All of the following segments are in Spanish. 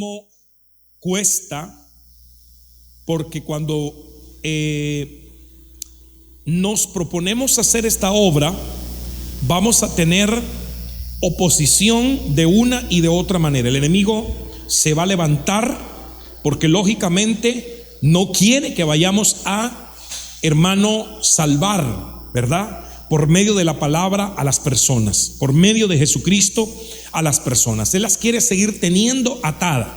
evangelismo cuesta, porque cuando nos proponemos hacer esta obra, vamos a tener oposición de una y de otra manera. El enemigo se va a levantar porque lógicamente no quiere que vayamos a, hermano, salvar, ¿verdad? Por medio de la palabra a las personas, por medio de Jesucristo a las personas. Él las quiere seguir teniendo atadas.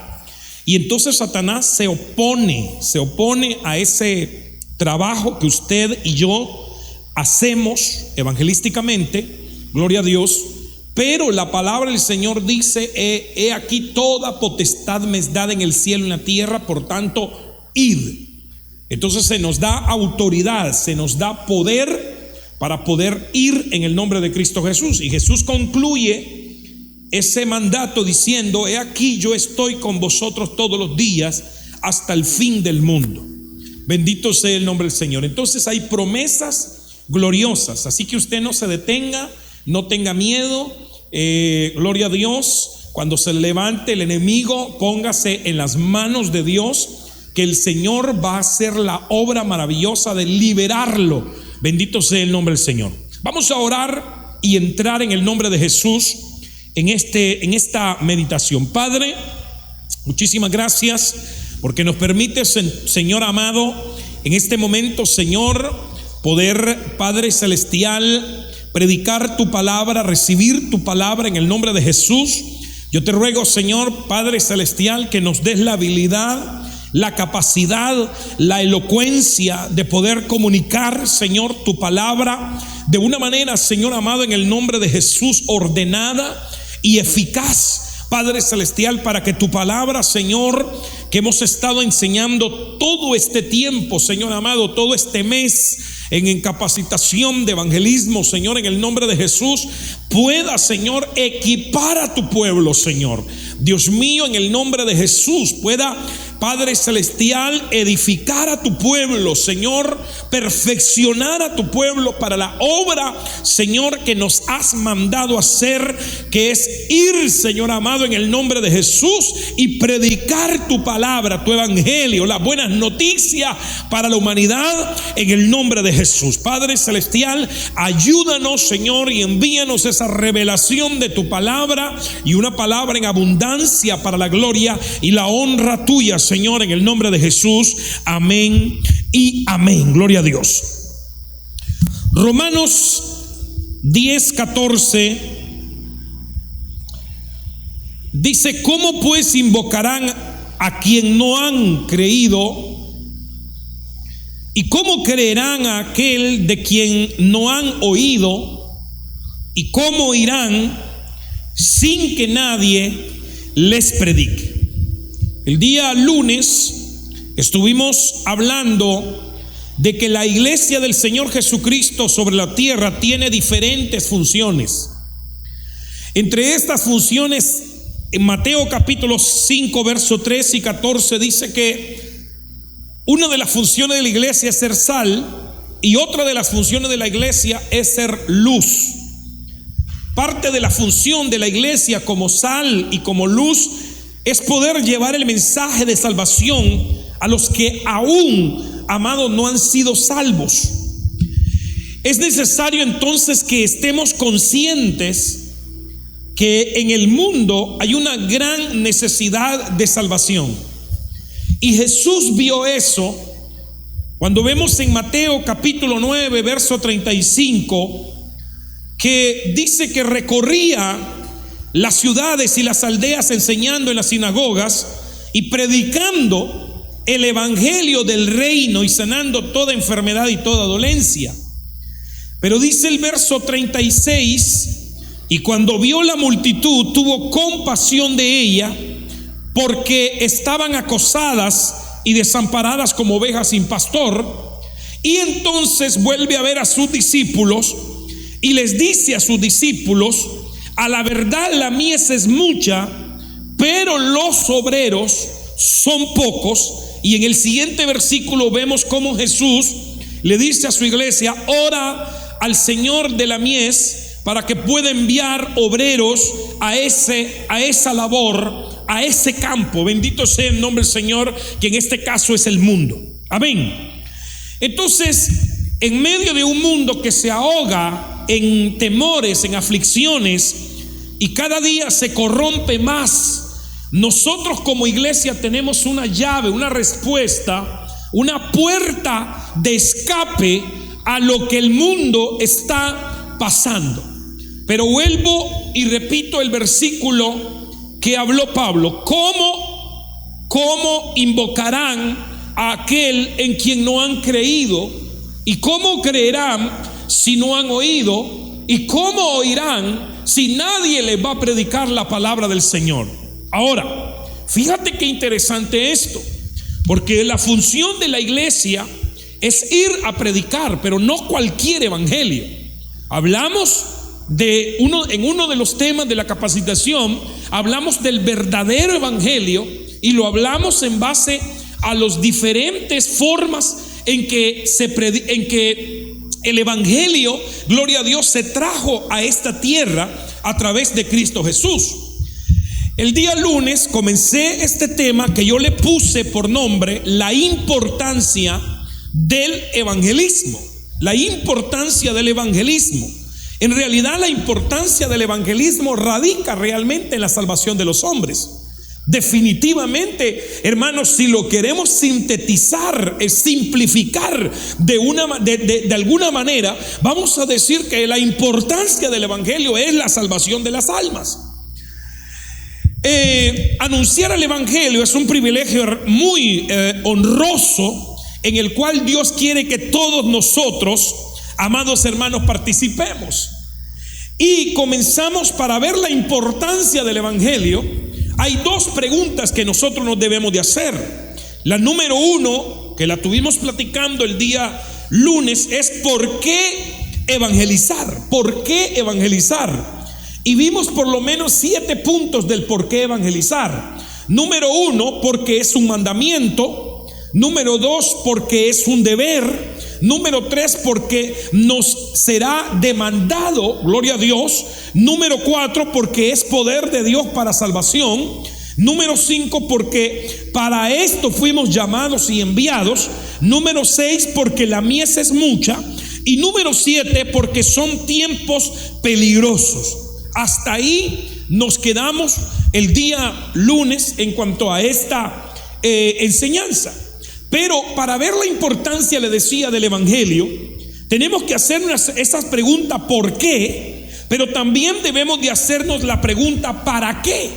Y entonces Satanás se opone a ese trabajo que usted y yo hacemos evangelísticamente, gloria a Dios. Pero la palabra del Señor dice: he aquí toda potestad me es dada en el cielo y en la tierra, por tanto, id. Entonces se nos da autoridad, se nos da poder para poder ir en el nombre de Cristo Jesús. Y Jesús concluye ese mandato diciendo: he aquí yo estoy con vosotros todos los días hasta el fin del mundo. Bendito sea el nombre del Señor. Entonces hay promesas gloriosas, así que usted no se detenga, no tenga miedo. Gloria a Dios. Cuando se levante el enemigo, póngase en las manos de Dios, que el Señor va a hacer la obra maravillosa de liberarlo. Bendito sea el nombre del Señor. Vamos a orar y entrar en el nombre de Jesús en esta meditación. Padre, muchísimas gracias porque nos permite, Señor amado, en este momento, Señor, poder, Padre celestial, predicar tu palabra, recibir tu palabra en el nombre de Jesús. Yo te ruego, Señor, Padre celestial, que nos des la habilidad, la capacidad, la elocuencia de poder comunicar, Señor, tu palabra de una manera, Señor amado, en el nombre de Jesús, ordenada y eficaz, Padre celestial, para que tu palabra, Señor, que hemos estado enseñando todo este tiempo, Señor amado, todo este mes en capacitación de evangelismo, Señor, en el nombre de Jesús, pueda, Señor, equipar a tu pueblo, Señor. Dios mío, en el nombre de Jesús, pueda, Padre celestial, edificar a tu pueblo, Señor, perfeccionar a tu pueblo para la obra, Señor, que nos has mandado hacer, que es ir, Señor amado, en el nombre de Jesús y predicar tu palabra, tu evangelio, las buenas noticias para la humanidad en el nombre de Jesús. Padre celestial, ayúdanos, Señor, y envíanos esa revelación de tu palabra y una palabra en abundancia para la gloria y la honra tuya, Señor, en el nombre de Jesús. Amén y amén. Gloria a Dios. Romanos 10:14 dice: ¿cómo pues invocarán a quien no han creído? ¿Y cómo creerán a aquel de quien no han oído? ¿Y cómo irán sin que nadie les predique? El día lunes estuvimos hablando de que la iglesia del Señor Jesucristo sobre la tierra tiene diferentes funciones. Entre estas funciones, en Mateo capítulo 5 verso 13 y 14 dice que una de las funciones de la iglesia es ser sal y otra de las funciones de la iglesia es ser luz. Parte de la función de la iglesia como sal y como luz es poder llevar el mensaje de salvación a los que aún, amados, no han sido salvos. Es necesario entonces que estemos conscientes que en el mundo hay una gran necesidad de salvación. Y Jesús vio eso cuando vemos en Mateo capítulo 9 verso 35, que dice que recorría las ciudades y las aldeas enseñando en las sinagogas y predicando el evangelio del reino y sanando toda enfermedad y toda dolencia. Pero dice el verso 36: y cuando vio la multitud, tuvo compasión de ella, porque estaban acosadas y desamparadas como ovejas sin pastor. Y entonces vuelve a ver a sus discípulos y les dice a sus discípulos: a la verdad la mies es mucha, pero los obreros son pocos. Y en el siguiente versículo vemos cómo Jesús le dice a su iglesia: ora al Señor de la mies para que pueda enviar obreros a esa labor a ese campo. Bendito sea el nombre del Señor, que en este caso es el mundo. Amén. Entonces, en medio de un mundo que se ahoga en temores, en aflicciones, y cada día se corrompe más, nosotros como iglesia tenemos una llave, una respuesta, una puerta de escape a lo que el mundo está pasando. Pero vuelvo y repito el versículo que habló Pablo. ¿Cómo invocarán a aquel en quien no han creído? ¿Y cómo creerán si no han oído? ¿Y cómo oirán si nadie les va a predicar la palabra del Señor? Ahora, fíjate qué interesante esto, porque la función de la iglesia es ir a predicar, pero no cualquier evangelio. Hablamos en uno de los temas de la capacitación, hablamos del verdadero evangelio, y lo hablamos en base a las diferentes formas en que el evangelio, gloria a Dios, se trajo a esta tierra a través de Cristo Jesús. El día lunes comencé este tema que yo le puse por nombre la importancia del evangelismo. La importancia del evangelismo. En realidad, la importancia del evangelismo radica realmente en la salvación de los hombres. Definitivamente, hermanos, si lo queremos sintetizar, simplificar de alguna manera, vamos a decir que la importancia del evangelio es la salvación de las almas. Anunciar el evangelio es un privilegio muy honroso, en el cual Dios quiere que todos nosotros, amados hermanos, participemos. Y comenzamos para ver la importancia del evangelio. Hay dos preguntas que nosotros nos debemos de hacer. La número uno, que la tuvimos platicando el día lunes, es ¿por qué evangelizar? ¿Por qué evangelizar? Y vimos por lo menos 7 puntos del por qué evangelizar. Número 1, porque es un mandamiento. Número 2, porque es un deber. Número 3, porque nos será demandado, gloria a Dios. Número 4, porque es poder de Dios para salvación. Número 5, porque para esto fuimos llamados y enviados. Número 6, porque la mies es mucha. Y número 7, porque son tiempos peligrosos. Hasta ahí nos quedamos el día lunes en cuanto a esta enseñanza. Pero para ver la importancia, le decía, del evangelio, tenemos que hacernos esas preguntas ¿por qué? Pero también debemos de hacernos la pregunta ¿para qué?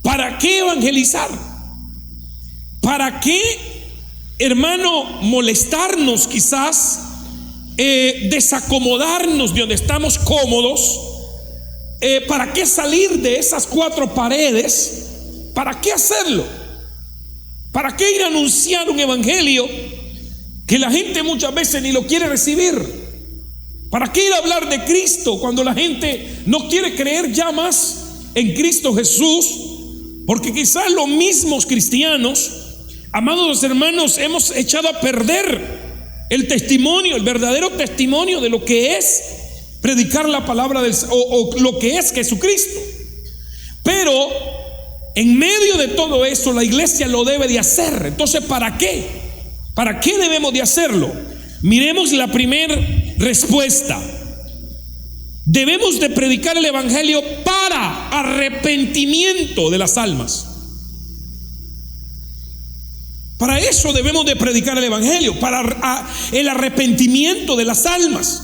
¿Para qué evangelizar? ¿Para qué, hermano, molestarnos quizás, desacomodarnos de donde estamos cómodos? ¿Para qué salir de esas 4 paredes? ¿Para qué hacerlo? ¿Para qué ir a anunciar un evangelio que la gente muchas veces ni lo quiere recibir? ¿Para qué ir a hablar de Cristo cuando la gente no quiere creer ya más en Cristo Jesús? Porque quizás los mismos cristianos, amados hermanos, hemos echado a perder el testimonio, el verdadero testimonio de lo que es predicar la palabra o lo que es Jesucristo. Pero en medio de todo eso, la iglesia lo debe de hacer. Entonces, ¿para qué? ¿Para qué debemos de hacerlo? Miremos la primera respuesta. Debemos de predicar el evangelio para arrepentimiento de las almas. Para eso debemos de predicar el evangelio, para el arrepentimiento de las almas.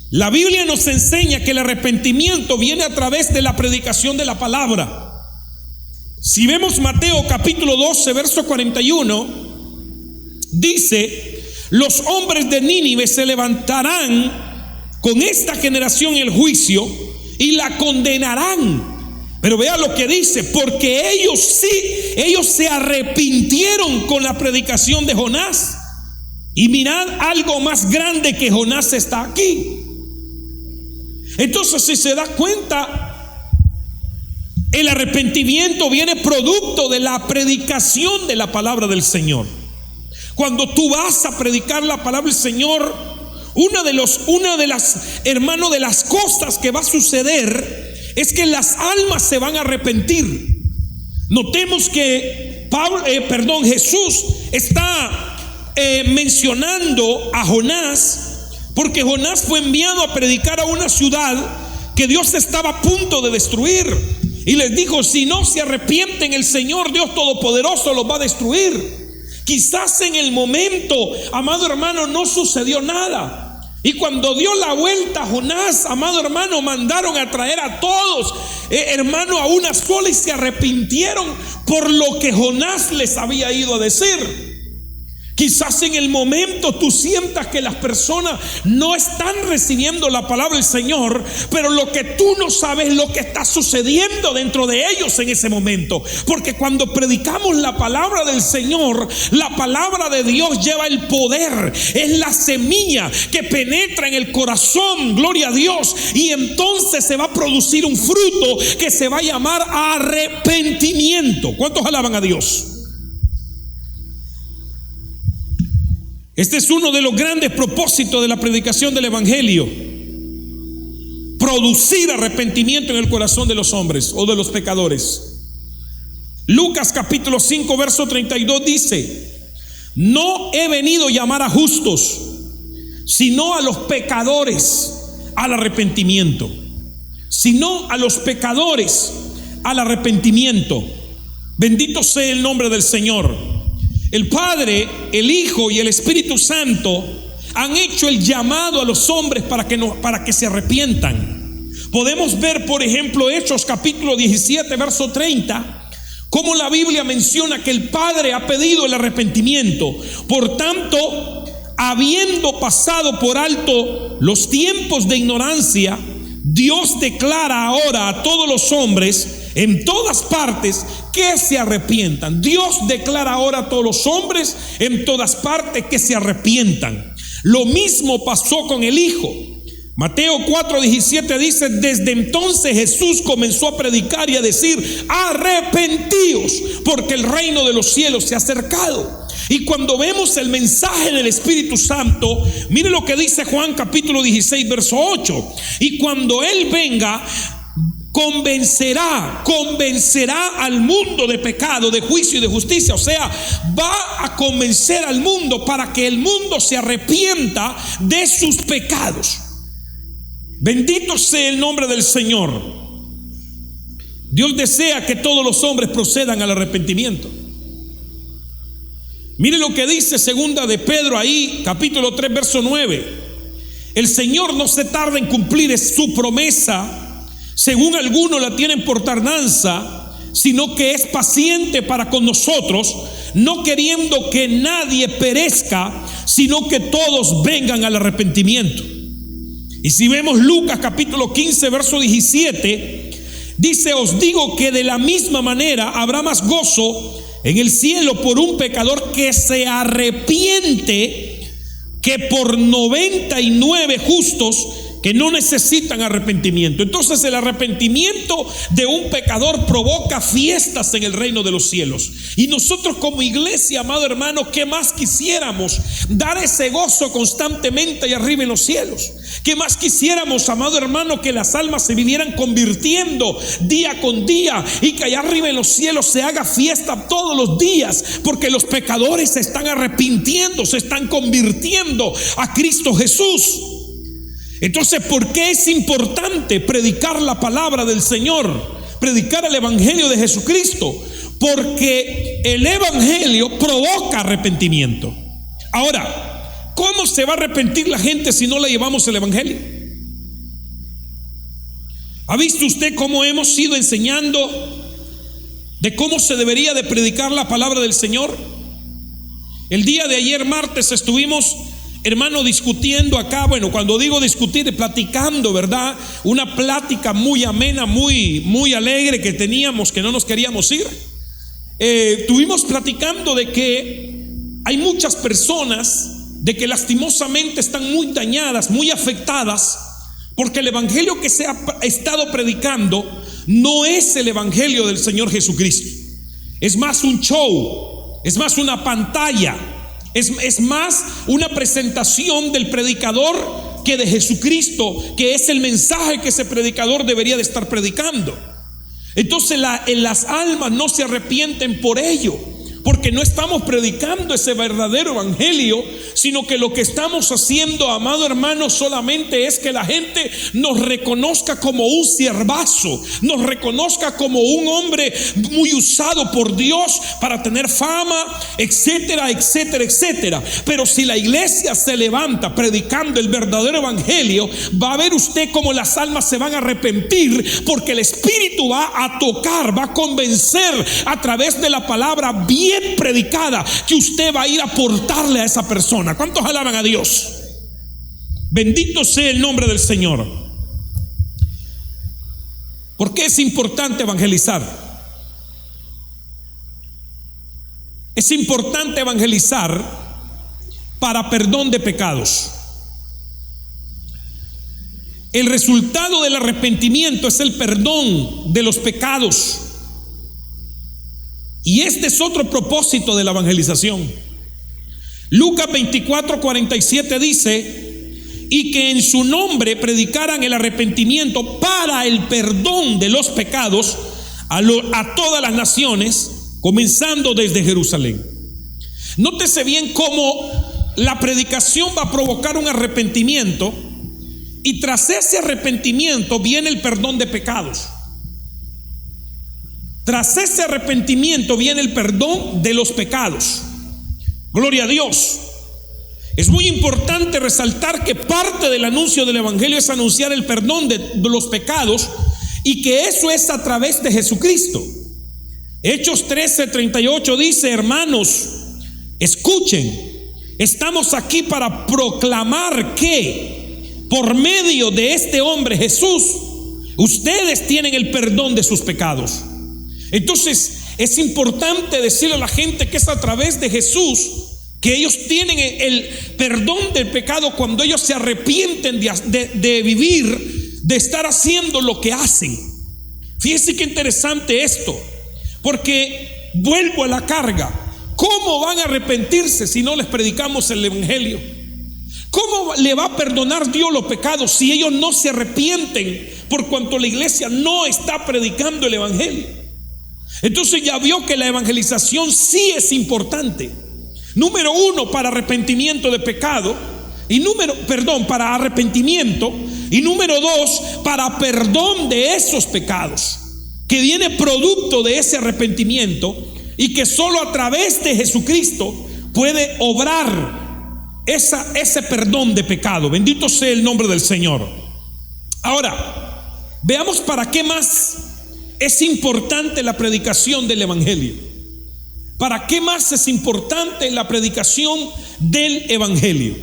La Biblia nos enseña que el arrepentimiento viene a través de la predicación de la palabra. Si vemos Mateo capítulo 12, verso 41, dice: los hombres de Nínive se levantarán con esta generación en el juicio y la condenarán. Pero vea lo que dice: porque ellos se arrepintieron con la predicación de Jonás. Y mirad, algo más grande que Jonás está aquí. Entonces, si se da cuenta, el arrepentimiento viene producto de la predicación de la palabra del Señor. Cuando tú vas a predicar la palabra del Señor, una de las cosas que va a suceder es que las almas se van a arrepentir. Notemos que Jesús está mencionando a Jonás, porque Jonás fue enviado a predicar a una ciudad que Dios estaba a punto de destruir, y les dijo: si no se arrepienten, el Señor Dios Todopoderoso los va a destruir. Quizás en el momento, amado hermano, no sucedió nada. Y cuando dio la vuelta Jonás, amado hermano, mandaron a traer a todos, hermano, a una sola, y se arrepintieron por lo que Jonás les había ido a decir. Quizás en el momento tú sientas que las personas no están recibiendo la palabra del Señor, pero lo que tú no sabes es lo que está sucediendo dentro de ellos en ese momento. Porque cuando predicamos la palabra del Señor, la palabra de Dios lleva el poder, es la semilla que penetra en el corazón, gloria a Dios, y entonces se va a producir un fruto que se va a llamar arrepentimiento. ¿Cuántos alaban a Dios? Este es uno de los grandes propósitos de la predicación del Evangelio: producir arrepentimiento en el corazón de los hombres o de los pecadores. Lucas capítulo 5 verso 32 dice: no he venido a llamar a justos, sino a los pecadores al arrepentimiento. Sino a los pecadores al arrepentimiento. Bendito sea el nombre del Señor. El Padre, el Hijo y el Espíritu Santo han hecho el llamado a los hombres para que se arrepientan. Podemos ver, por ejemplo, Hechos capítulo 17 verso 30, cómo la Biblia menciona que el Padre ha pedido el arrepentimiento. Por tanto, habiendo pasado por alto los tiempos de ignorancia, Dios declara ahora a todos los hombres en todas partes que se arrepientan. Dios declara ahora a todos los hombres en todas partes que se arrepientan. Lo mismo pasó con el Hijo. Mateo 4:17 dice: desde entonces Jesús comenzó a predicar y a decir: arrepentíos, porque el reino de los cielos se ha acercado. Y cuando vemos el mensaje del Espíritu Santo, mire lo que dice Juan capítulo 16 verso 8: y cuando Él venga, convencerá al mundo de pecado, de juicio y de justicia. O sea, va a convencer al mundo para que el mundo se arrepienta de sus pecados. Bendito sea el nombre del Señor. Dios desea que todos los hombres procedan al arrepentimiento. Mire lo que dice segunda de Pedro ahí, capítulo 3 verso 9: el Señor no se tarda en cumplir su promesa, según algunos la tienen por tardanza, sino que es paciente para con nosotros, no queriendo que nadie perezca, sino que todos vengan al arrepentimiento. Y si vemos Lucas capítulo 15 verso 17, dice: os digo que de la misma manera habrá más gozo en el cielo por un pecador que se arrepiente que por 99 justos que no necesitan arrepentimiento. Entonces el arrepentimiento de un pecador provoca fiestas en el reino de los cielos. Y nosotros como iglesia, amado hermano, ¿qué más quisiéramos? Dar ese gozo constantemente allá arriba en los cielos. ¿Qué más quisiéramos, amado hermano? Que las almas se vivieran convirtiendo día con día, y que allá arriba en los cielos se haga fiesta todos los días, porque los pecadores se están arrepintiendo, se están convirtiendo a Cristo Jesús. Entonces, ¿por qué es importante predicar la palabra del Señor? Predicar el Evangelio de Jesucristo. Porque el Evangelio provoca arrepentimiento. Ahora, ¿cómo se va a arrepentir la gente si no le llevamos el Evangelio? ¿Ha visto usted cómo hemos ido enseñando de cómo se debería de predicar la palabra del Señor? El día de ayer, martes, estuvimos, hermano, discutiendo acá. Bueno, cuando digo discutir, platicando, ¿verdad? Una plática muy amena, muy alegre que teníamos, que no nos queríamos ir. Estuvimos platicando de que hay muchas personas de que lastimosamente están muy dañadas, muy afectadas, porque el evangelio que se ha estado predicando no es el evangelio del Señor Jesucristo. Es más un show, es más una pantalla, es más una presentación del predicador que de Jesucristo, que es el mensaje que ese predicador debería de estar predicando. Entonces las almas no se arrepienten por ello, porque no estamos predicando ese verdadero evangelio, sino que lo que estamos haciendo, amado hermano, solamente es que la gente nos reconozca como un siervazo, nos reconozca como un hombre muy usado por Dios para tener fama, etcétera, etcétera, etcétera. Pero si la iglesia se levanta predicando el verdadero evangelio, va a ver usted cómo las almas se van a arrepentir, porque el Espíritu va a tocar, va a convencer a través de la palabra bien predicada, que usted va a ir a aportarle a esa persona. ¿Cuántos alaban a Dios? Bendito sea el nombre del Señor. ¿Por qué es importante evangelizar? Es importante evangelizar para perdón de pecados. El resultado del arrepentimiento es el perdón de los pecados. Y este es otro propósito de la evangelización. Lucas 24:47 dice: y que en su nombre predicaran el arrepentimiento para el perdón de los pecados a todas las naciones, comenzando desde Jerusalén. Nótese bien cómo la predicación va a provocar un arrepentimiento, y tras ese arrepentimiento viene el perdón de pecados. Tras ese arrepentimiento viene el perdón de los pecados. Gloria a Dios. Es muy importante resaltar que parte del anuncio del evangelio es anunciar el perdón de los pecados, y que eso es a través de Jesucristo. Hechos 13:38 dice: hermanos, escuchen, estamos aquí para proclamar que por medio de este hombre Jesús, ustedes tienen el perdón de sus pecados. Entonces es importante decirle a la gente que es a través de Jesús que ellos tienen el perdón del pecado, cuando ellos se arrepienten de vivir, de estar haciendo lo que hacen. Fíjense qué interesante esto, porque vuelvo a la carga. ¿Cómo van a arrepentirse si no les predicamos el evangelio? ¿Cómo le va a perdonar Dios los pecados si ellos no se arrepienten, por cuanto la iglesia no está predicando el evangelio? Entonces ya vio que la evangelización sí es importante. Número uno, para arrepentimiento de pecado, para arrepentimiento, y número dos, para perdón de esos pecados, que viene producto de ese arrepentimiento, y que solo a través de Jesucristo puede obrar ese perdón de pecado. Bendito sea el nombre del Señor. Ahora, veamos para qué más es importante la predicación del evangelio. ¿Para qué más es importante la predicación del evangelio?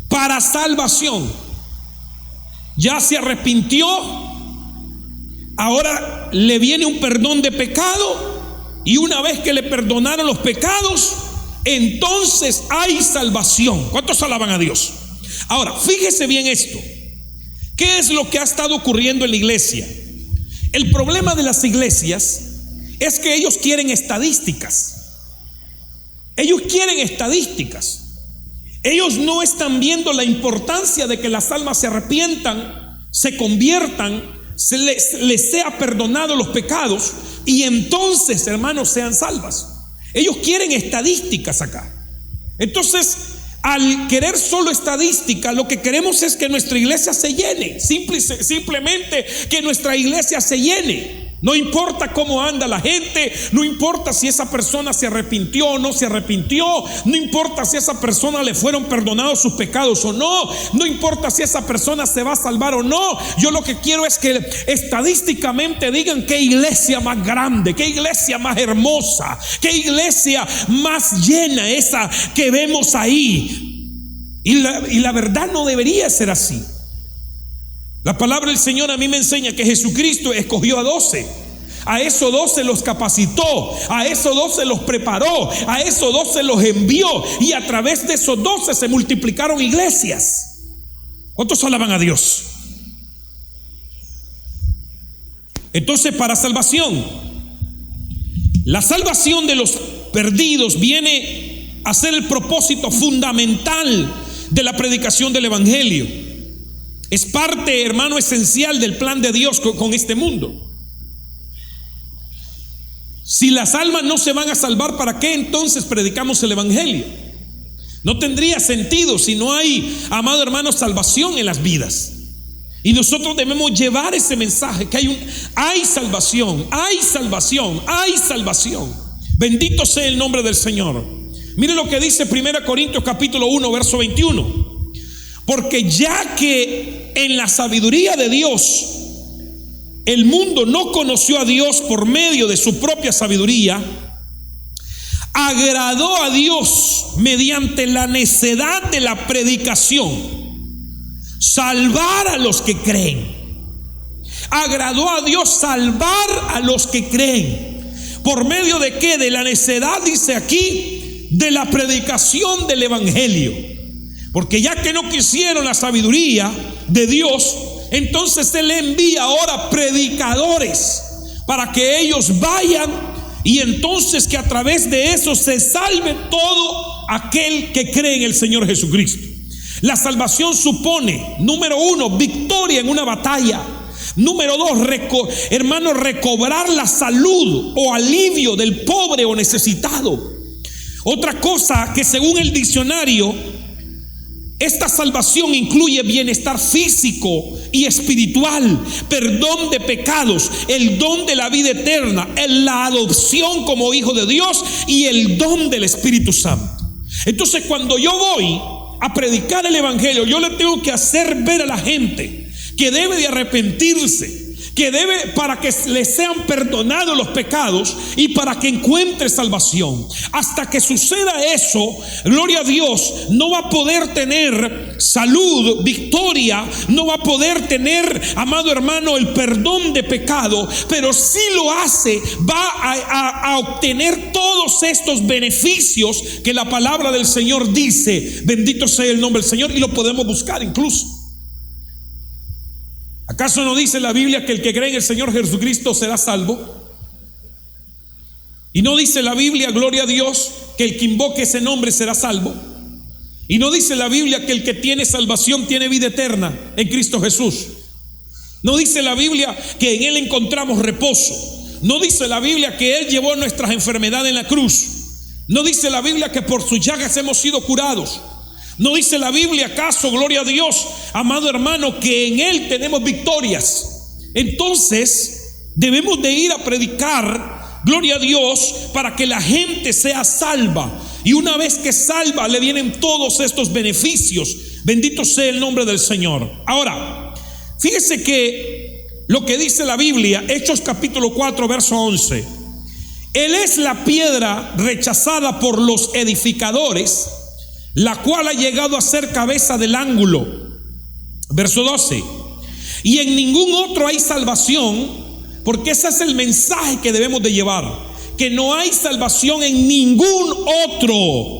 Para salvación. Ya se arrepintió, ahora le viene un perdón de pecado, y una vez que le perdonaron los pecados, entonces hay salvación. ¿Cuántos alaban a Dios? Ahora, fíjese bien esto. ¿Qué es lo que ha estado ocurriendo en la iglesia? El problema de las iglesias es que ellos quieren estadísticas. Ellos quieren estadísticas. Ellos no están viendo la importancia de que las almas se arrepientan, se conviertan, les sea perdonado los pecados, y entonces, hermanos, sean salvas. Ellos quieren estadísticas acá. Entonces, al querer solo estadística, lo que queremos es que nuestra iglesia se llene. Simplemente que nuestra iglesia se llene. No importa cómo anda la gente, no importa si esa persona se arrepintió o no se arrepintió, no importa si a esa persona le fueron perdonados sus pecados o no, no importa si esa persona se va a salvar o no. Yo lo que quiero es que estadísticamente digan qué iglesia más grande, qué iglesia más hermosa, qué iglesia más llena esa que vemos ahí. Y la verdad no debería ser así. La palabra del Señor a mí me enseña que Jesucristo escogió a 12. A esos 12 los capacitó, a esos 12 los preparó, a esos 12 los envió, y a través de esos 12 se multiplicaron iglesias. ¿Cuántos alaban a Dios? Entonces, para salvación, la salvación de los perdidos viene a ser el propósito fundamental de la predicación del evangelio. Es parte, hermano, esencial del plan de Dios con este mundo. Si las almas no se van a salvar, ¿para qué entonces predicamos el evangelio? No tendría sentido si no hay, amado hermano, salvación en las vidas. Y nosotros debemos llevar ese mensaje, que hay salvación, hay salvación, hay salvación. Bendito sea el nombre del Señor. Mire lo que dice 1 Corintios capítulo 1, verso 21. Porque ya que en la sabiduría de Dios el mundo no conoció a Dios por medio de su propia sabiduría, agradó a Dios mediante la necedad de la predicación salvar a los que creen. Agradó a Dios salvar a los que creen. ¿Por medio de qué? De la necedad, dice aquí, de la predicación del evangelio. Porque ya que no quisieron la sabiduría de Dios, entonces Él envía ahora predicadores para que ellos vayan, y entonces que a través de eso se salve todo aquel que cree en el Señor Jesucristo. La salvación supone, número 1, victoria en una batalla. Número 2, hermano, recobrar la salud o alivio del pobre o necesitado. Otra cosa que según el diccionario, esta salvación incluye bienestar físico y espiritual, perdón de pecados, el don de la vida eterna, la adopción como hijo de Dios y el don del Espíritu Santo. Entonces, cuando yo voy a predicar el evangelio, yo le tengo que hacer ver a la gente que debe de arrepentirse, que debe, para que le sean perdonados los pecados y para que encuentre salvación. Hasta que suceda eso, gloria a Dios, no va a poder tener salud, victoria, no va a poder tener, amado hermano, el perdón de pecado, pero si lo hace, va a obtener todos estos beneficios que la palabra del Señor dice. Bendito sea el nombre del Señor, y lo podemos buscar incluso. ¿Acaso no dice la Biblia que el que cree en el Señor Jesucristo será salvo? ¿Y no dice la Biblia, gloria a Dios, que el que invoque ese nombre será salvo? ¿Y no dice la Biblia que el que tiene salvación tiene vida eterna en Cristo Jesús? ¿No dice la Biblia que en Él encontramos reposo? ¿No dice la Biblia que Él llevó nuestras enfermedades en la cruz? ¿No dice la Biblia que por sus llagas hemos sido curados? ¿No dice la Biblia acaso, gloria a Dios, amado hermano, que en Él tenemos victorias? Entonces debemos de ir a predicar, gloria a Dios, para que la gente sea salva. Y una vez que salva, le vienen todos estos beneficios. Bendito sea el nombre del Señor. Ahora, fíjese que lo que dice la Biblia, Hechos capítulo 4, verso 11. Él es la piedra rechazada por los edificadores, la cual ha llegado a ser cabeza del ángulo. Verso 12. Y en ningún otro hay salvación, porque ese es el mensaje que debemos de llevar, que no hay salvación en ningún otro.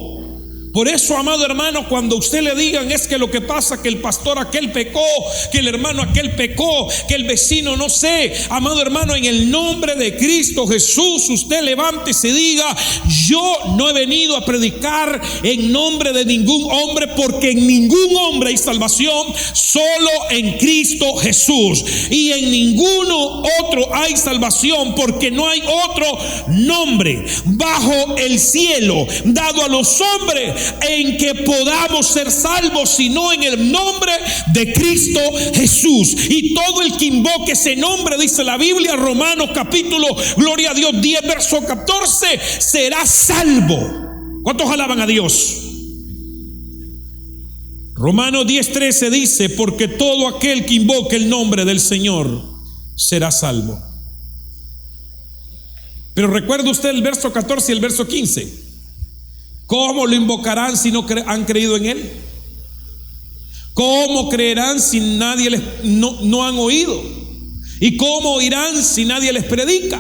Por eso, amado hermano, cuando usted le digan es que lo que pasa que el pastor aquel pecó, que el hermano aquel pecó, que el vecino no sé, amado hermano, en el nombre de Cristo Jesús, usted levántese y diga: yo no he venido a predicar en nombre de ningún hombre, porque en ningún hombre hay salvación, solo en Cristo Jesús. Y en ninguno otro hay salvación, porque no hay otro nombre bajo el cielo dado a los hombres en que podamos ser salvos, sino en el nombre de Cristo Jesús. Y todo el que invoque ese nombre, dice la Biblia, Romanos capítulo, gloria a Dios, 10 verso 14, será salvo. ¿Cuántos alaban a Dios? Romanos 10:13 dice: porque todo aquel que invoque el nombre del Señor será salvo. Pero recuerda usted el verso 14 y el verso 15. ¿Cómo lo invocarán si no han creído en Él? ¿Cómo creerán si nadie no han oído? ¿Y cómo oirán si nadie les predica?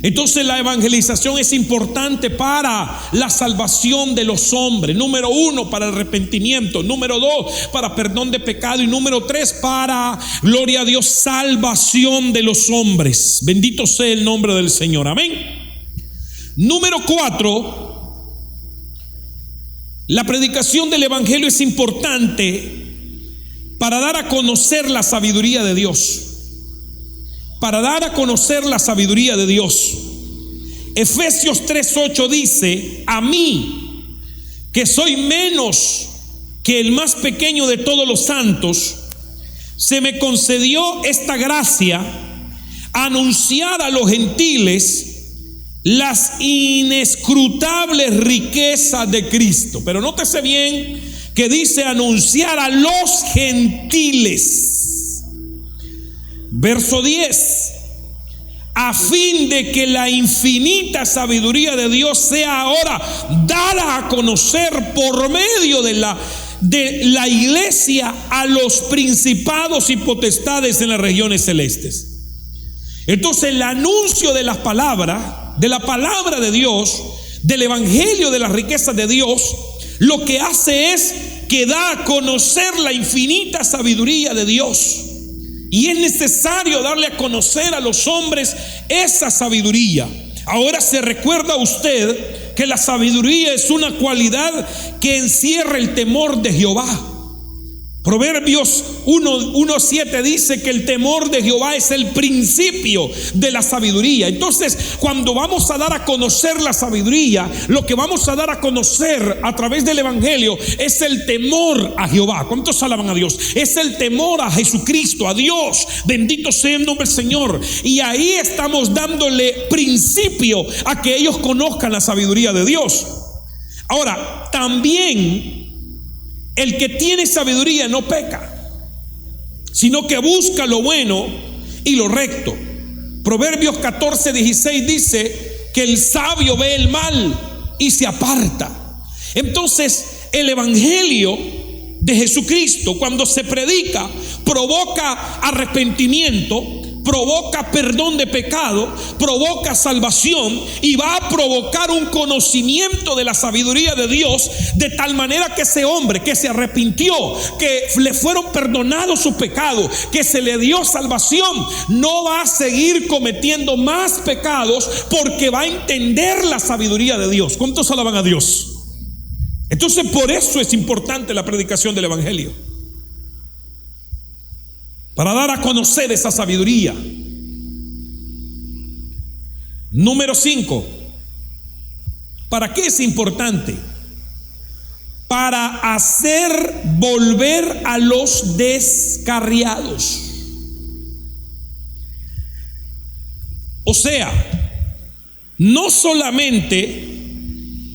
Entonces la evangelización es importante para la salvación de los hombres. Número 1, para el arrepentimiento. Número 2, para perdón de pecado. Y número 3, para, gloria a Dios, salvación de los hombres. Bendito sea el nombre del Señor. Amén. Número 4, la predicación del evangelio es importante para dar a conocer la sabiduría de Dios. Para dar a conocer la sabiduría de Dios. Efesios 3:8 dice: a mí, que soy menos que el más pequeño de todos los santos, se me concedió esta gracia, anunciar a los gentiles las inescrutables riquezas de Cristo. Pero nótese bien que dice anunciar a los gentiles. Verso 10: a fin de que la infinita sabiduría de Dios sea ahora dada a conocer por medio de la iglesia a los principados y potestades en las regiones celestes. Entonces el anuncio de la palabra de Dios, del evangelio de las riquezas de Dios, lo que hace es que da a conocer la infinita sabiduría de Dios. Y es necesario darle a conocer a los hombres esa sabiduría. Ahora se recuerda usted que la sabiduría es una cualidad que encierra el temor de Jehová. Proverbios 1:7 dice que el temor de Jehová es el principio de la sabiduría. Entonces, cuando vamos a dar a conocer la sabiduría, lo que vamos a dar a conocer a través del evangelio es el temor a Jehová. ¿Cuántos alaban a Dios? Es el temor a Jesucristo, a Dios. Bendito sea el nombre del Señor. Y ahí estamos dándole principio a que ellos conozcan la sabiduría de Dios. Ahora, también el que tiene sabiduría no peca, sino que busca lo bueno y lo recto. Proverbios 14:16 dice que el sabio ve el mal y se aparta. Entonces el evangelio de Jesucristo, cuando se predica, provoca arrepentimiento, provoca perdón de pecado, provoca salvación y va a provocar un conocimiento de la sabiduría de Dios, de tal manera que ese hombre que se arrepintió, que le fueron perdonados sus pecados, que se le dio salvación, no va a seguir cometiendo más pecados porque va a entender la sabiduría de Dios. ¿Cuántos alaban a Dios? Entonces, por eso es importante la predicación del evangelio, para dar a conocer esa sabiduría. Número 5. ¿Para qué es importante? Para hacer volver a los descarriados. O sea, no solamente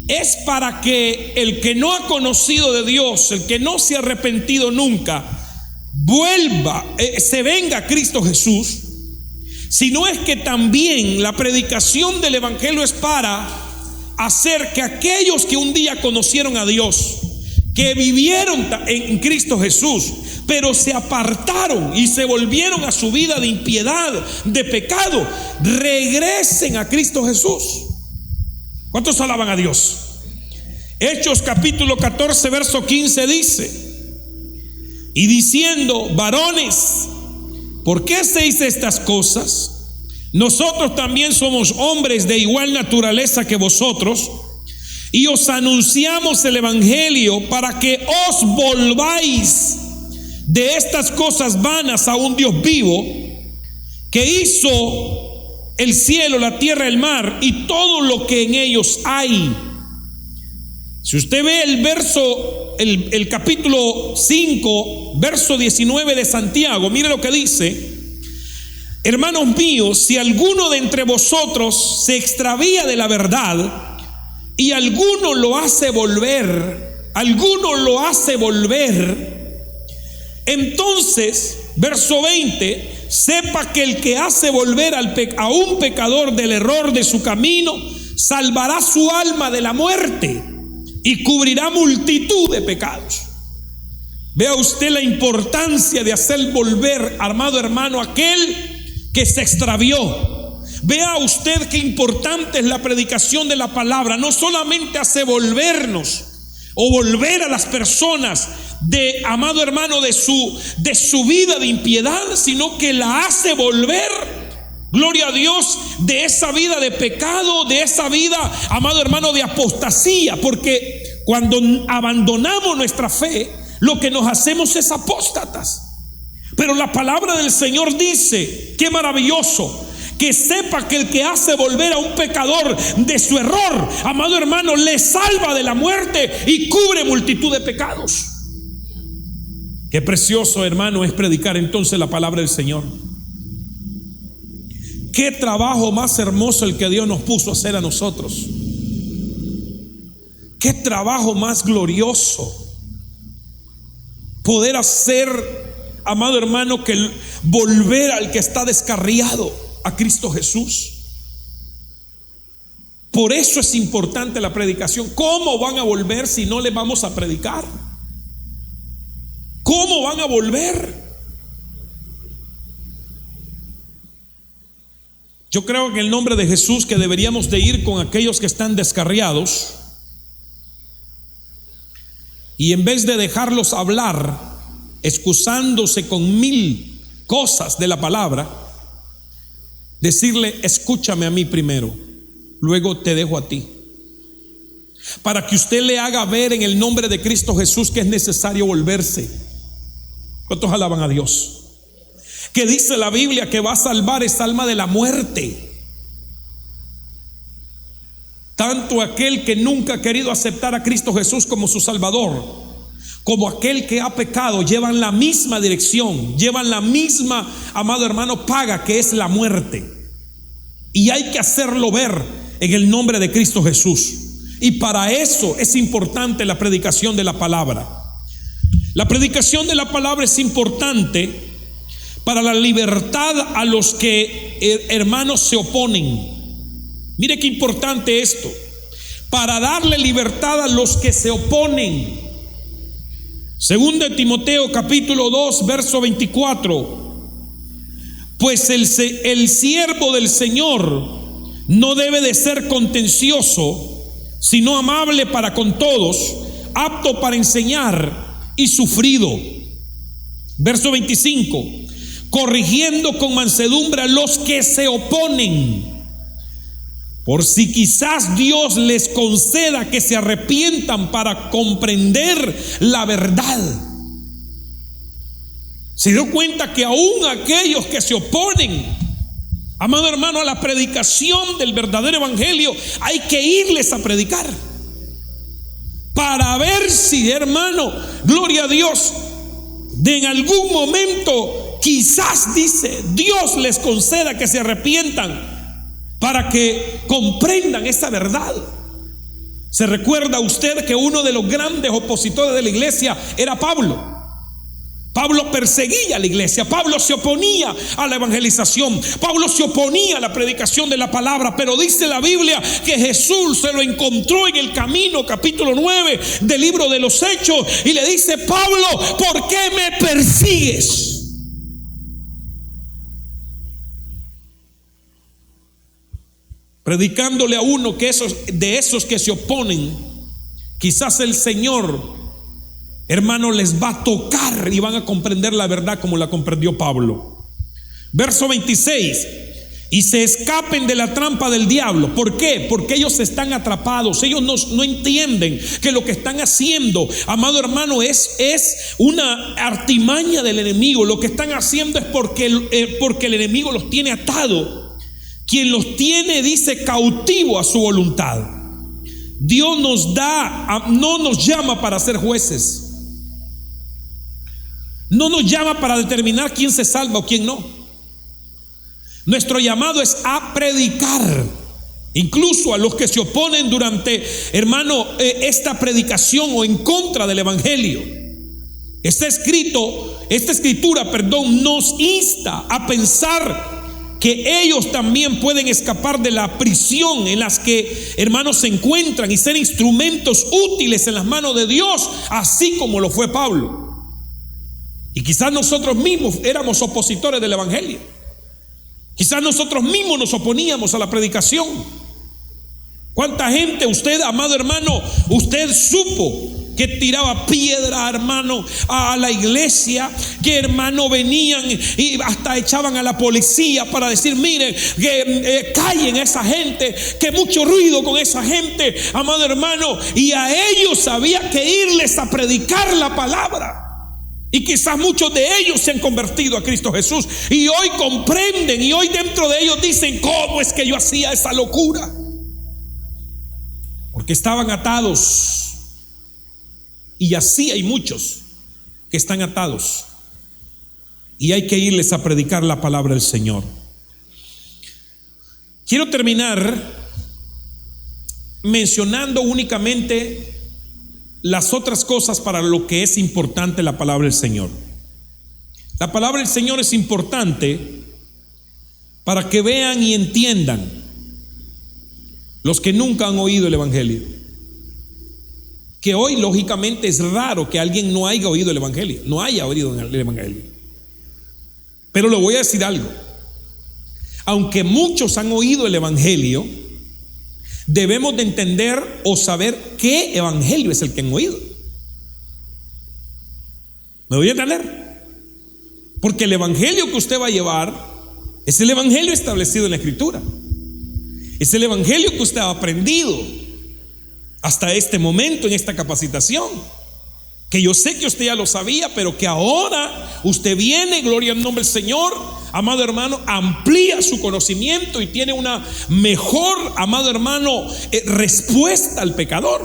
es para que el que no ha conocido de Dios, el que no se ha arrepentido nunca, se venga a Cristo Jesús, sino es que también la predicación del evangelio es para hacer que aquellos que un día conocieron a Dios, que vivieron en Cristo Jesús, pero se apartaron y se volvieron a su vida de impiedad, de pecado, regresen a Cristo Jesús. ¿Cuántos alaban a Dios? Hechos capítulo 14 verso 15 dice: y diciendo, varones, ¿por qué hacéis estas cosas? Nosotros también somos hombres de igual naturaleza que vosotros, y os anunciamos el evangelio para que os volváis de estas cosas vanas a un Dios vivo, que hizo el cielo, la tierra, el mar y todo lo que en ellos hay. Si usted ve el capítulo 5, verso 19 de Santiago, mire lo que dice: hermanos míos, si alguno de entre vosotros se extravía de la verdad y alguno lo hace volver, entonces, verso 20, sepa que el que hace volver a un pecador del error de su camino, salvará su alma de la muerte y cubrirá multitud de pecados. Vea usted la importancia de hacer volver, amado hermano, aquel que se extravió. Vea usted qué importante es la predicación de la palabra. No solamente hace volvernos o volver a las personas de, amado hermano, de su vida de impiedad, sino que la hace volver, gloria a Dios, de esa vida de pecado, de esa vida, amado hermano, de apostasía. Porque cuando abandonamos nuestra fe, lo que nos hacemos es apóstatas. Pero la palabra del Señor dice, qué maravilloso, que sepa que el que hace volver a un pecador de su error, amado hermano, le salva de la muerte y cubre multitud de pecados. Qué precioso, hermano, es predicar entonces la palabra del Señor. Qué trabajo más hermoso el que Dios nos puso a hacer a nosotros. Qué trabajo más glorioso poder hacer, amado hermano, que volver al que está descarriado a Cristo Jesús. Por eso es importante la predicación. ¿Cómo van a volver si no les vamos a predicar? ¿Cómo van a volver? Yo creo en el nombre de Jesús que deberíamos de ir con aquellos que están descarriados, y en vez de dejarlos hablar, excusándose con 1000 cosas de la palabra, decirle: escúchame a mí primero, luego te dejo a ti, para que usted le haga ver en el nombre de Cristo Jesús que es necesario volverse. ¿Cuántos alaban a Dios? Que dice la Biblia que va a salvar esa alma de la muerte. Tanto aquel que nunca ha querido aceptar a Cristo Jesús como su Salvador, como aquel que ha pecado, llevan la misma dirección, llevan la misma, amado hermano, paga, que es la muerte. Y hay que hacerlo ver en el nombre de Cristo Jesús. Y para eso es importante la predicación de la palabra. La predicación de la palabra es importante para la libertad a los que, hermanos, se oponen. Mire qué importante esto. Para darle libertad a los que se oponen. Segunda de Timoteo capítulo 2 verso 24. Pues el siervo del Señor no debe de ser contencioso, sino amable para con todos, apto para enseñar y sufrido. Verso 25. Corrigiendo con mansedumbre a los que se oponen, por si quizás Dios les conceda que se arrepientan para comprender la verdad. Se dio cuenta que aún aquellos que se oponen, amado hermano, a la predicación del verdadero evangelio, hay que irles a predicar para ver si, hermano, gloria a Dios, de en algún momento quizás, dice, Dios les conceda que se arrepientan para que comprendan esta verdad. ¿Se recuerda usted que uno de los grandes opositores de la iglesia era Pablo? Pablo perseguía a la iglesia, Pablo se oponía a la evangelización, Pablo se oponía a la predicación de la palabra, pero dice la Biblia que Jesús se lo encontró en el camino, capítulo 9 del libro de los Hechos, y le dice: Pablo, ¿por qué me persigues? Predicándole a uno que de esos que se oponen, quizás el Señor, hermano, les va a tocar y van a comprender la verdad como la comprendió Pablo. Verso 26. Y se escapen de la trampa del diablo. ¿Por qué? Porque ellos están atrapados. Ellos no entienden que lo que están haciendo, amado hermano, es una artimaña del enemigo. Lo que están haciendo es porque el enemigo los tiene atado. Quien los tiene, dice, cautivo a su voluntad. Dios no nos llama para ser jueces. No nos llama para determinar quién se salva o quién no. Nuestro llamado es a predicar, incluso a los que se oponen durante, hermano, esta predicación o en contra del evangelio. Esta escritura, nos insta a pensar que ellos también pueden escapar de la prisión en las que, hermanos, se encuentran y ser instrumentos útiles en las manos de Dios, así como lo fue Pablo. Y quizás nosotros mismos éramos opositores del evangelio. Quizás nosotros mismos nos oponíamos a la predicación. ¿Cuánta gente usted, amado hermano, usted supo que tiraba piedra, hermano, a la iglesia, que hermano venían y hasta echaban a la policía para decir: miren, que callen a esa gente, que mucho ruido con esa gente, amado hermano. Y a ellos había que irles a predicar la palabra. Y quizás muchos de ellos se han convertido a Cristo Jesús y hoy comprenden, y hoy dentro de ellos dicen: ¿cómo es que yo hacía esa locura? Porque estaban atados. Y así hay muchos que están atados, y hay que irles a predicar la palabra del Señor. Quiero terminar mencionando únicamente las otras cosas para lo que es importante la palabra del Señor. La palabra del Señor es importante para que vean y entiendan los que nunca han oído el Evangelio, que hoy lógicamente es raro que alguien no haya oído el Evangelio, no haya oído el Evangelio. Pero le voy a decir algo: aunque muchos han oído el Evangelio, debemos de entender o saber qué evangelio es el que han oído. ¿Me voy a entender? Porque el evangelio que usted va a llevar es el evangelio establecido en la Escritura. Es el evangelio que usted ha aprendido hasta este momento en esta capacitación, que yo sé que usted ya lo sabía, pero que ahora usted viene, gloria al nombre del Señor, amado hermano, amplía su conocimiento y tiene una mejor, amado hermano, respuesta al pecador.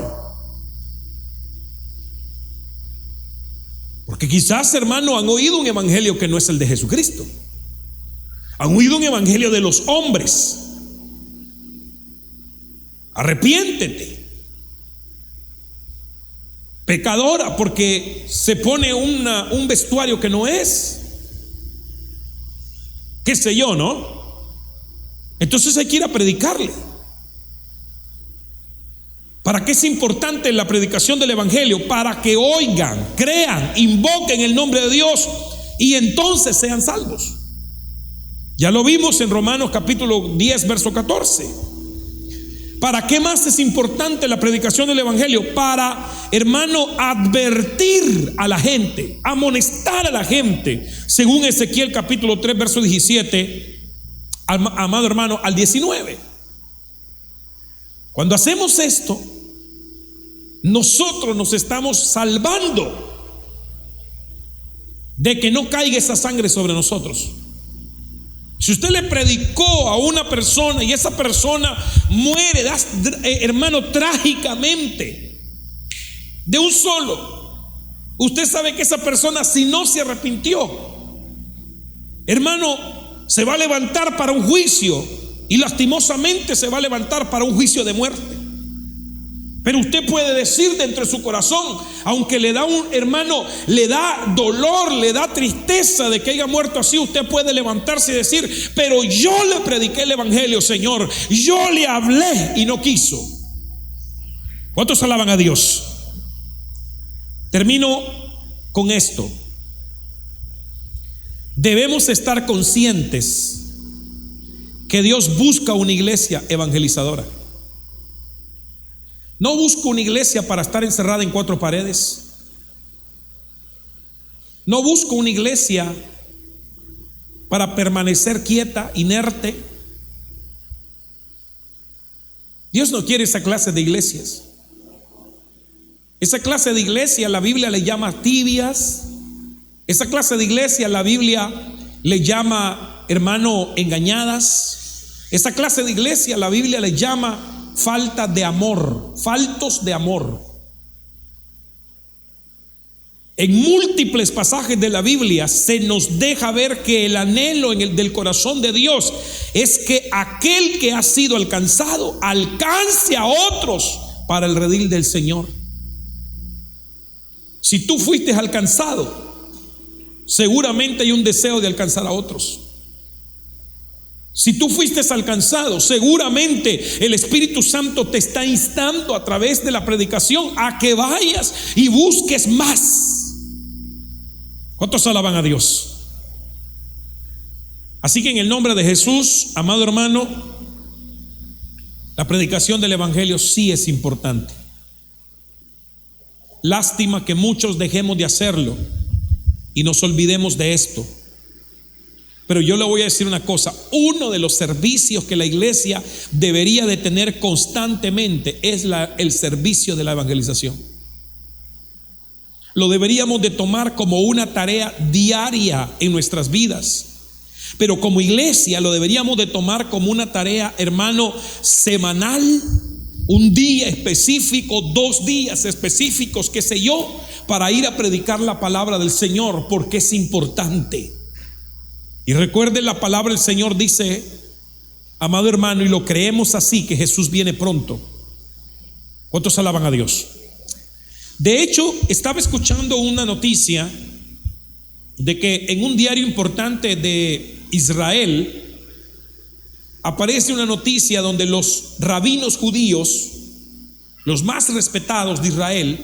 Porque quizás, hermano, han oído un evangelio que no es el de Jesucristo. Han oído un evangelio de los hombres. Arrepiéntete, pecadora, porque se pone un vestuario que no es, qué sé yo, ¿no? Entonces hay que ir a predicarle. ¿Para qué es importante la predicación del evangelio? Para que oigan, crean, invoquen el nombre de Dios y entonces sean salvos. Ya lo vimos en Romanos capítulo 10 verso 14. ¿Para qué más es importante la predicación del evangelio? Para, hermano, advertir a la gente, amonestar a la gente, según Ezequiel capítulo 3 verso 17, amado hermano, al 19. Cuando hacemos esto, nosotros nos estamos salvando de que no caiga esa sangre sobre nosotros. Si usted le predicó a una persona y esa persona muere, hermano, trágicamente, de un solo, usted sabe que esa persona, si no se arrepintió, hermano, se va a levantar para un juicio, y lastimosamente se va a levantar para un juicio de muerte. Pero usted puede decir dentro de su corazón, aunque le da le da dolor, le da tristeza de que haya muerto así, usted puede levantarse y decir: pero yo le prediqué el evangelio, Señor, yo le hablé y no quiso. ¿Cuántos alaban a Dios? Termino con esto. Debemos estar conscientes que Dios busca una iglesia evangelizadora. No busco una iglesia para estar encerrada en cuatro paredes. No busco una iglesia para permanecer quieta, inerte. Dios no quiere esa clase de iglesias. Esa clase de iglesia la Biblia le llama tibias. Esa clase de iglesia la Biblia le llama, hermano, engañadas. Esa clase de iglesia la Biblia le llama falta de amor, faltos de amor. En múltiples pasajes de la Biblia se nos deja ver que el anhelo del corazón de Dios es que aquel que ha sido alcanzado alcance a otros para el redil del Señor. Si tú fuiste alcanzado, seguramente hay un deseo de alcanzar a otros. Si tú fuiste alcanzado, seguramente el Espíritu Santo te está instando a través de la predicación a que vayas y busques más. ¿Cuántos alaban a Dios? Así que en el nombre de Jesús, amado hermano, la predicación del evangelio sí es importante. Lástima que muchos dejemos de hacerlo y nos olvidemos de esto. Pero yo le voy a decir una cosa: uno de los servicios que la iglesia debería de tener constantemente es el servicio de la evangelización. Lo deberíamos de tomar como una tarea diaria en nuestras vidas. Pero como iglesia lo deberíamos de tomar como una tarea, hermano, semanal, un día específico, 2 días específicos, qué sé yo, para ir a predicar la palabra del Señor, porque es importante. Y recuerden, la palabra del Señor dice, amado hermano, y lo creemos así, que Jesús viene pronto. ¿Cuántos alaban a Dios? De hecho, estaba escuchando una noticia de que en un diario importante de Israel aparece una noticia donde los rabinos judíos, los más respetados de Israel,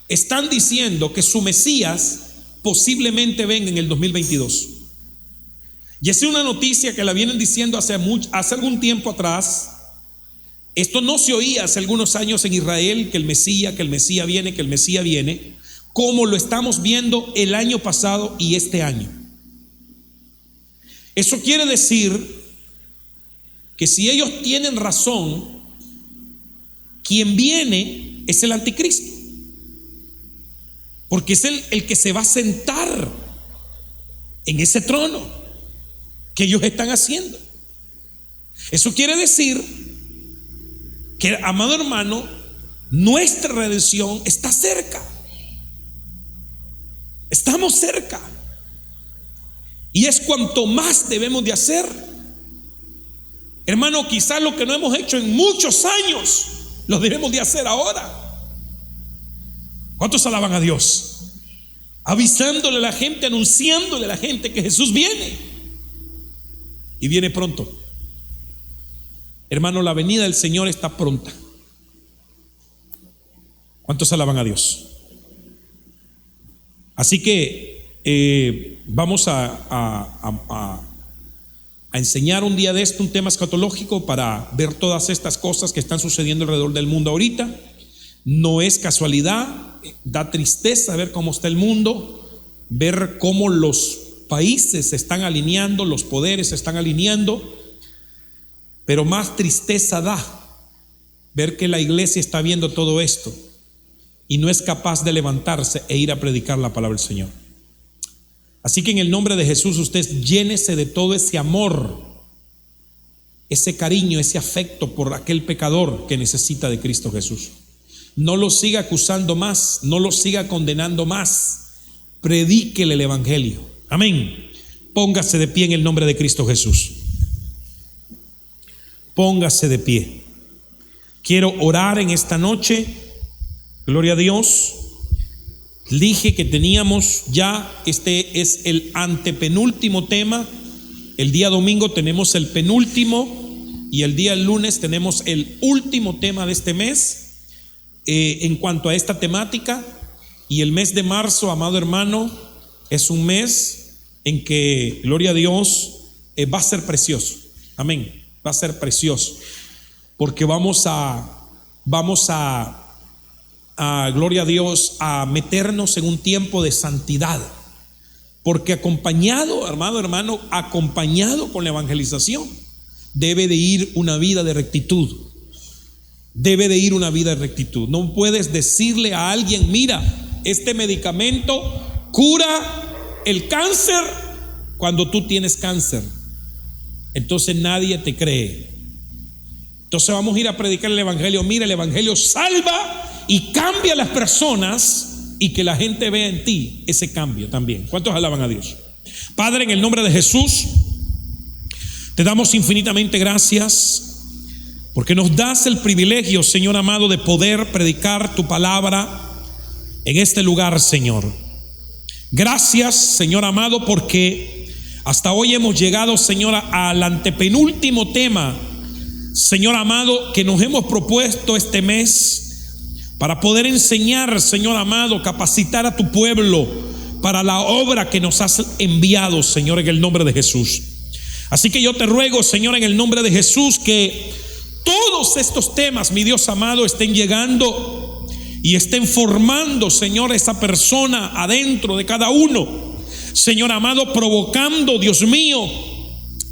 están diciendo que su Mesías posiblemente venga en el 2022. Y es una noticia que la vienen diciendo hace algún tiempo atrás. Esto no se oía hace algunos años en Israel, que el Mesías viene, que el Mesías viene, como lo estamos viendo el año pasado y este año. Eso quiere decir que si ellos tienen razón, quien viene es el anticristo, porque es el que se va a sentar en ese trono que ellos están haciendo. Eso quiere decir que, amado hermano, nuestra redención está cerca. Estamos cerca. Y es cuanto más debemos de hacer. Hermano, quizás lo que no hemos hecho en muchos años lo debemos de hacer ahora. ¿Cuántos alaban a Dios? Avisándole a la gente, anunciándole a la gente que Jesús viene. Y viene pronto. Hermano, la venida del Señor está pronta. ¿Cuántos alaban a Dios? Así que vamos a enseñar un día de esto un tema escatológico para ver todas estas cosas que están sucediendo alrededor del mundo ahorita. No es casualidad, da tristeza ver cómo está el mundo, ver cómo los países se están alineando, los poderes se están alineando, pero más tristeza da ver que la iglesia está viendo todo esto y no es capaz de levantarse e ir a predicar la palabra del Señor. Así que en el nombre de Jesús, usted llénese de todo ese amor, ese cariño, ese afecto por aquel pecador que necesita de Cristo Jesús. No lo siga acusando más, no lo siga condenando más. Predíquele el evangelio. Amén. Póngase de pie en el nombre de Cristo Jesús. Póngase de pie. Quiero orar en esta noche. Gloria a Dios. Dije que teníamos ya, este es el antepenúltimo tema. El día domingo tenemos el penúltimo y el día lunes tenemos el último tema de este mes en cuanto a esta temática. Y el mes de marzo, amado hermano, es un mes en que, gloria a Dios, va a ser precioso. Amén. Va a ser precioso porque vamos a gloria a Dios, a meternos en un tiempo de santidad, porque acompañado, hermano, acompañado con la evangelización, debe de ir una vida de rectitud. Debe de ir una vida de rectitud. No puedes decirle a alguien: mira, este medicamento cura el cáncer, cuando tú tienes cáncer. Entonces nadie te cree. Entonces vamos a ir a predicar el evangelio. Mira, el evangelio salva y cambia a las personas, y que la gente vea en ti ese cambio también. ¿Cuántos alaban a Dios? Padre, en el nombre de Jesús, te damos infinitamente gracias porque nos das el privilegio, Señor amado, de poder predicar tu palabra en este lugar, Señor. Gracias, Señor amado, porque hasta hoy hemos llegado, Señor, al antepenúltimo tema, Señor amado, que nos hemos propuesto este mes para poder enseñar, Señor amado, capacitar a tu pueblo para la obra que nos has enviado, Señor, en el nombre de Jesús. Así que yo te ruego, Señor, en el nombre de Jesús, que todos estos temas, mi Dios amado, estén llegando y estén formando, Señor, esa persona adentro de cada uno, Señor amado, provocando, Dios mío,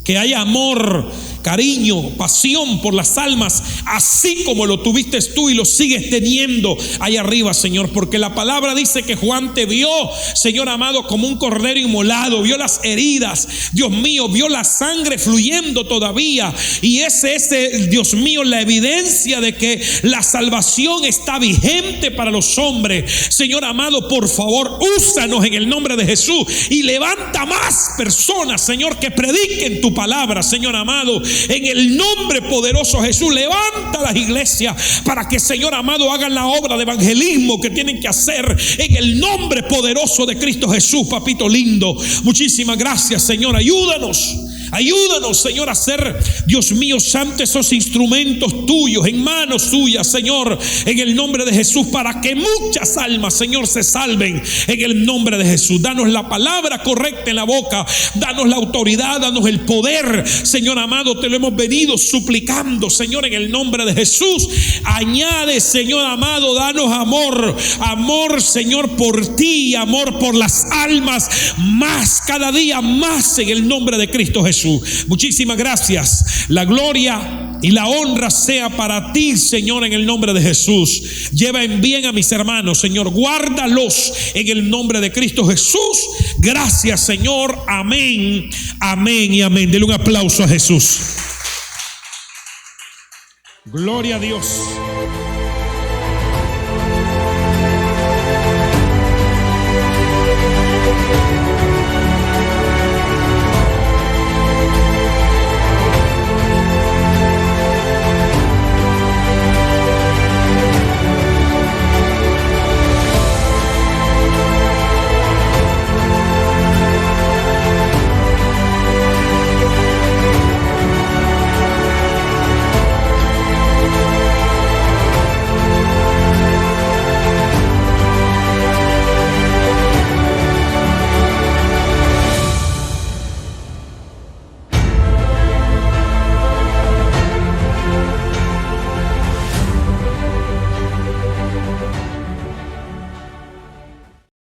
que haya amor, cariño, pasión por las almas, así como lo tuviste tú y lo sigues teniendo ahí arriba, Señor, porque la palabra dice que Juan te vio, Señor amado, como un cordero inmolado, vio las heridas, Dios mío, vio la sangre fluyendo todavía, y ese es, Dios mío, la evidencia de que la salvación está vigente para los hombres. Señor amado, por favor, úsanos en el nombre de Jesús y levanta más personas, Señor, que prediquen tu palabra, Señor amado. En el nombre poderoso de Jesús, levanta las iglesias para que, Señor amado, hagan la obra de evangelismo que tienen que hacer en el nombre poderoso de Cristo Jesús, papito lindo. Muchísimas gracias, Señor. Ayúdanos, Señor, a ser, Dios mío santo, esos instrumentos tuyos en manos tuyas, Señor, en el nombre de Jesús, para que muchas almas, Señor, se salven en el nombre de Jesús. Danos la palabra correcta en la boca, danos la autoridad, danos el poder, Señor amado, te lo hemos venido suplicando, Señor, en el nombre de Jesús. Añade, Señor amado, danos amor, Señor, por ti, amor por las almas, más, cada día más, en el nombre de Cristo Jesús. Muchísimas gracias. La gloria y la honra sea para ti, Señor, en el nombre de Jesús. Lleva en bien a mis hermanos, Señor, guárdalos en el nombre de Cristo Jesús. Gracias, Señor. Amén, amén y amén. Dele un aplauso a Jesús. Gloria a Dios.